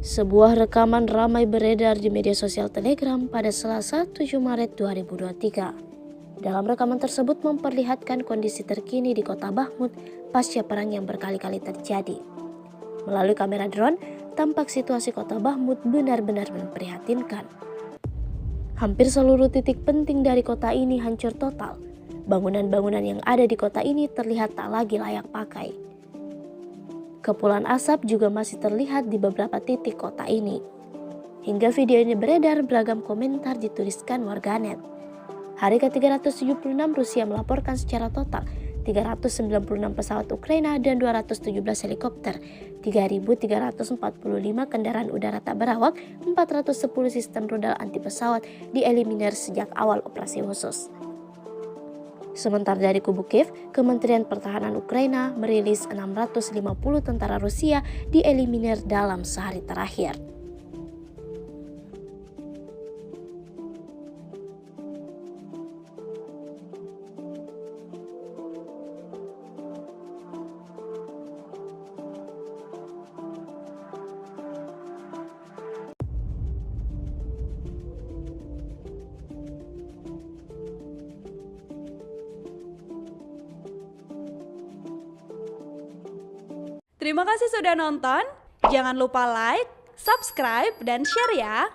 Sebuah rekaman ramai beredar di media sosial Telegram pada Selasa 7 Maret 2023. Dalam rekaman tersebut memperlihatkan kondisi terkini di kota Bakhmut pasca perang yang berkali-kali terjadi. Melalui kamera drone, tampak situasi kota Bakhmut benar-benar memprihatinkan. Hampir seluruh titik penting dari kota ini hancur total. Bangunan-bangunan yang ada di kota ini terlihat tak lagi layak pakai. Kepulan asap juga masih terlihat di beberapa titik kota ini. Hingga video ini beredar, beragam komentar dituliskan warganet. Hari ke-376 Rusia melaporkan secara total 396 pesawat Ukraina dan 217 helikopter, 3.345 kendaraan udara tak berawak, 410 sistem rudal anti pesawat dieliminir sejak awal operasi khusus. Sementara dari kubu Kiev, Kementerian Pertahanan Ukraina merilis 650 tentara Rusia dieliminir dalam sehari terakhir. Terima kasih sudah nonton. Jangan lupa like, subscribe, dan share ya.